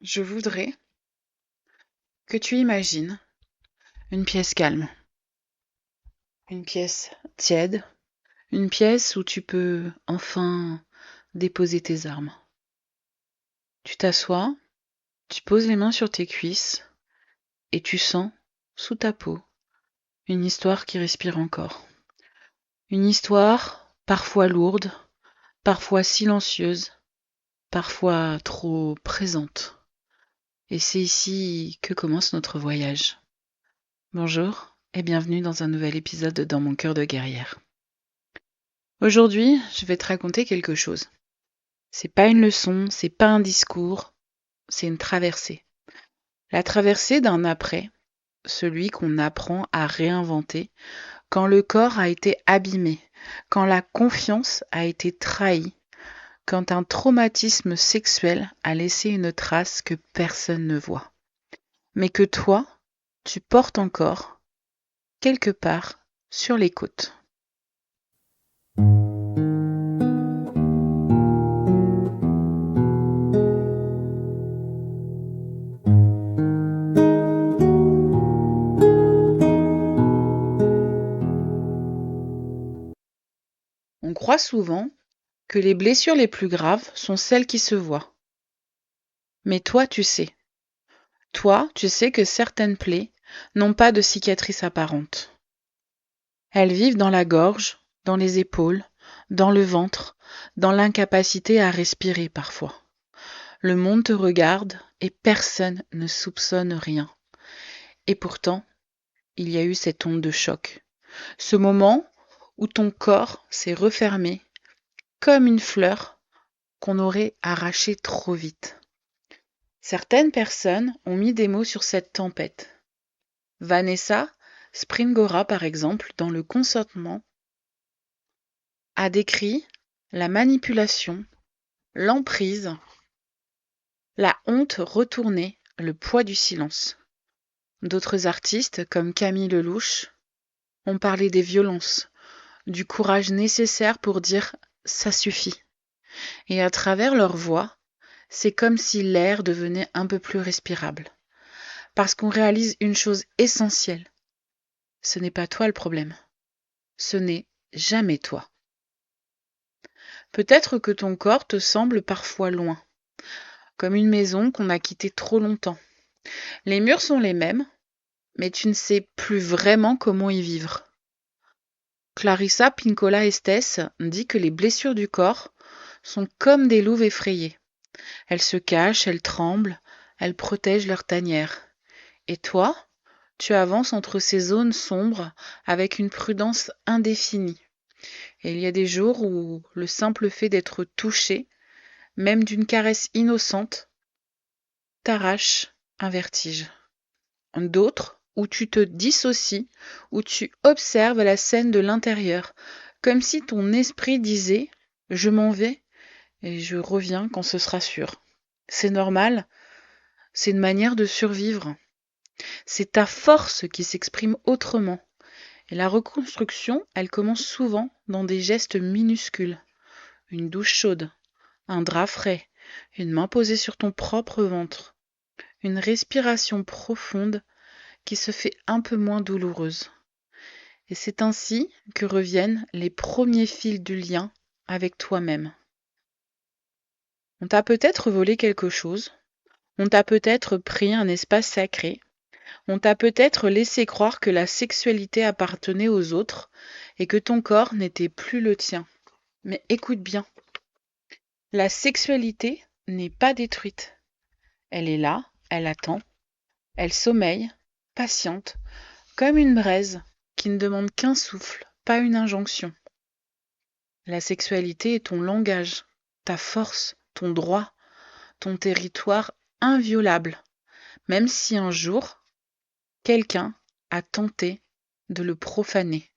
Je voudrais que tu imagines une pièce calme, une pièce tiède, une pièce où tu peux enfin déposer tes armes. Tu t'assois, tu poses les mains sur tes cuisses et tu sens, sous ta peau, une histoire qui respire encore. Une histoire parfois lourde, parfois silencieuse, parfois trop présente. Et c'est ici que commence notre voyage. Bonjour et bienvenue dans un nouvel épisode de Dans mon cœur de guerrière. Aujourd'hui, je vais te raconter quelque chose. C'est pas une leçon, c'est pas un discours, c'est une traversée. La traversée d'un après, celui qu'on apprend à réinventer quand le corps a été abîmé, quand la confiance a été trahie, quand un traumatisme sexuel a laissé une trace que personne ne voit, mais que toi, tu portes encore quelque part sur les côtes. On croit souvent que les blessures les plus graves sont celles qui se voient. Mais toi, tu sais que certaines plaies n'ont pas de cicatrices apparentes. Elles vivent dans la gorge, dans les épaules, dans le ventre, dans l'incapacité à respirer parfois. Le monde te regarde et personne ne soupçonne rien. Et pourtant, il y a eu cette onde de choc. Ce moment où ton corps s'est refermé comme une fleur qu'on aurait arrachée trop vite. Certaines personnes ont mis des mots sur cette tempête. Vanessa Springora, par exemple, dans Le Consentement, a décrit la manipulation, l'emprise, la honte retournée, le poids du silence. D'autres artistes, comme Camille Lelouch, ont parlé des violences, du courage nécessaire pour dire ça suffit. Et à travers leur voix, c'est comme si l'air devenait un peu plus respirable. Parce qu'on réalise une chose essentielle. Ce n'est pas toi le problème. Ce n'est jamais toi. Peut-être que ton corps te semble parfois loin, comme une maison qu'on a quittée trop longtemps. Les murs sont les mêmes, mais tu ne sais plus vraiment comment y vivre. Clarissa Pinkola Estés dit que les blessures du corps sont comme des louves effrayées. Elles se cachent, elles tremblent, elles protègent leur tanière. Et toi, tu avances entre ces zones sombres avec une prudence indéfinie. Et il y a des jours où le simple fait d'être touché, même d'une caresse innocente, t'arrache un vertige. D'autres où tu te dissocies, où tu observes la scène de l'intérieur, comme si ton esprit disait « je m'en vais et je reviens quand ce sera sûr ». C'est normal, c'est une manière de survivre. C'est ta force qui s'exprime autrement. Et la reconstruction, elle commence souvent dans des gestes minuscules. Une douche chaude, un drap frais, une main posée sur ton propre ventre, une respiration profonde qui se fait un peu moins douloureuse. Et c'est ainsi que reviennent les premiers fils du lien avec toi-même. On t'a peut-être volé quelque chose, on t'a peut-être pris un espace sacré, on t'a peut-être laissé croire que la sexualité appartenait aux autres et que ton corps n'était plus le tien. Mais écoute bien, la sexualité n'est pas détruite. Elle est là, elle attend, elle sommeille, patiente, comme une braise qui ne demande qu'un souffle, pas une injonction. La sexualité est ton langage, ta force, ton droit, ton territoire inviolable, même si un jour, quelqu'un a tenté de le profaner.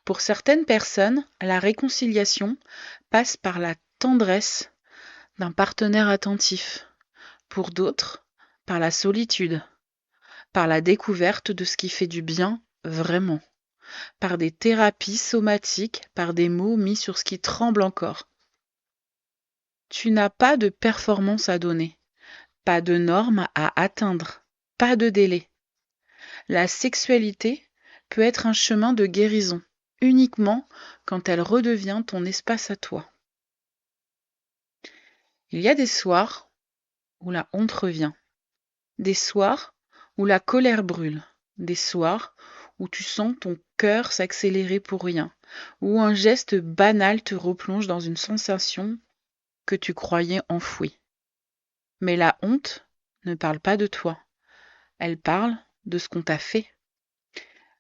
Pour certaines personnes, la réconciliation passe par la tendresse d'un partenaire attentif. Pour d'autres, par la solitude, par la découverte de ce qui fait du bien vraiment, par des thérapies somatiques, par des mots mis sur ce qui tremble encore. Tu n'as pas de performance à donner. pas de normes à atteindre, pas de délai. La sexualité peut être un chemin de guérison, uniquement quand elle redevient ton espace à toi. Il y a des soirs où la honte revient, des soirs où la colère brûle, des soirs où tu sens ton cœur s'accélérer pour rien, où un geste banal te replonge dans une sensation que tu croyais enfouie. Mais la honte ne parle pas de toi, elle parle de ce qu'on t'a fait.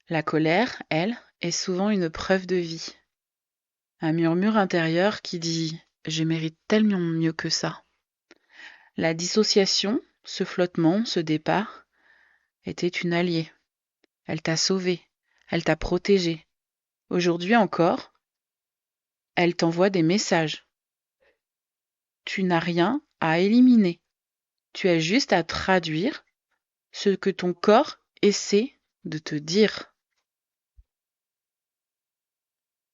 La colère, elle, est souvent une preuve de vie. Un murmure intérieur qui dit « je mérite tellement mieux que ça ». La dissociation, ce flottement, ce départ, était une alliée. Elle t'a sauvé, elle t'a protégé. Aujourd'hui encore, elle t'envoie des messages. Tu n'as rien à éliminer. Tu as juste à traduire ce que ton corps essaie de te dire.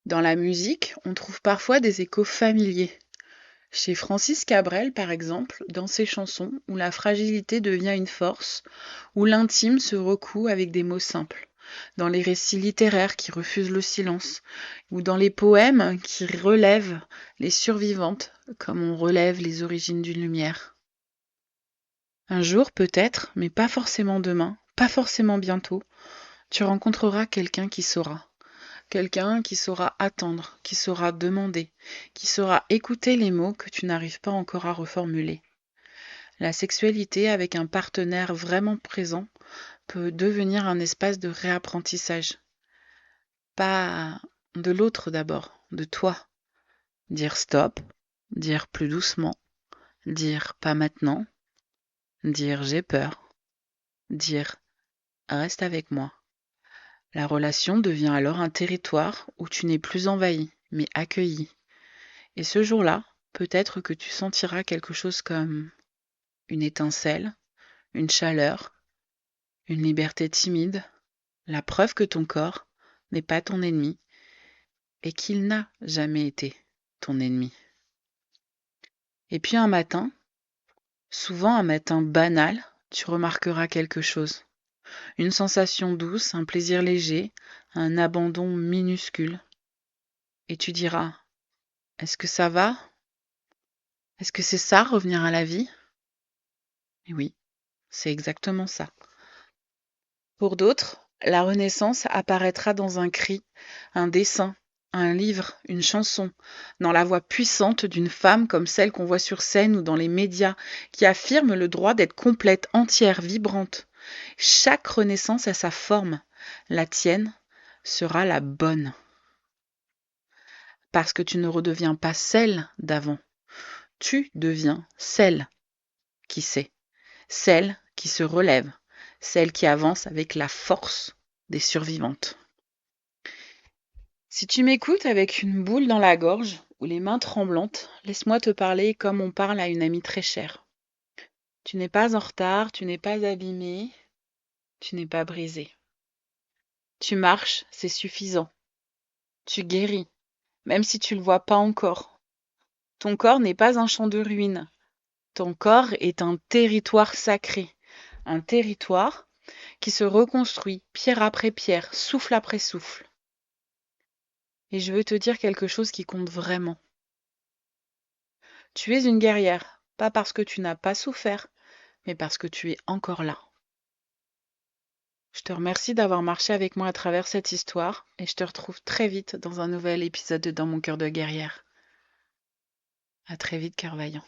Dans la musique, on trouve parfois des échos familiers. Chez Francis Cabrel, par exemple, dans ses chansons où la fragilité devient une force, où l'intime se recoue avec des mots simples, dans les récits littéraires qui refusent le silence, ou dans les poèmes qui relèvent les survivantes comme on relève les origines d'une lumière. Un jour peut-être, mais pas forcément demain, pas forcément bientôt, tu rencontreras quelqu'un qui saura. Quelqu'un qui saura attendre, qui saura demander, qui saura écouter les mots que tu n'arrives pas encore à reformuler. La sexualité avec un partenaire vraiment présent peut devenir un espace de réapprentissage. Pas de l'autre d'abord, de toi. Dire stop, dire plus doucement, dire pas maintenant, dire j'ai peur, dire reste avec moi. La relation devient alors un territoire où tu n'es plus envahi, mais accueilli. Et ce jour-là, peut-être que tu sentiras quelque chose comme une étincelle, une chaleur, une liberté timide, la preuve que ton corps n'est pas ton ennemi et qu'il n'a jamais été ton ennemi. Et puis un matin, souvent un matin banal, tu remarqueras quelque chose. Une sensation douce, un plaisir léger, un abandon minuscule. Et tu diras, est-ce que ça va? Est-ce que c'est ça, revenir à la vie? Et oui, c'est exactement ça. Pour d'autres, la renaissance apparaîtra dans un cri, un dessin, un livre, une chanson, dans la voix puissante d'une femme comme celle qu'on voit sur scène ou dans les médias, qui affirme le droit d'être complète, entière, vibrante. Chaque renaissance a sa forme. La tienne sera la bonne. Parce que tu ne redeviens pas celle d'avant. Tu deviens celle qui sait, celle qui se relève, celle qui avance avec la force des survivantes. Si tu m'écoutes avec une boule dans la gorge ou les mains tremblantes, laisse-moi te parler comme on parle à une amie très chère. Tu n'es pas en retard, tu n'es pas abîmé, tu n'es pas brisé. Tu marches, c'est suffisant. Tu guéris, même si tu ne le vois pas encore. Ton corps n'est pas un champ de ruines. Ton corps est un territoire sacré, un territoire qui se reconstruit pierre après pierre, souffle après souffle. Et je veux te dire quelque chose qui compte vraiment. Tu es une guerrière, pas parce que tu n'as pas souffert, mais parce que tu es encore là. Je te remercie d'avoir marché avec moi à travers cette histoire et je te retrouve très vite dans un nouvel épisode de Dans mon cœur de guerrière. À très vite, cœur vaillant.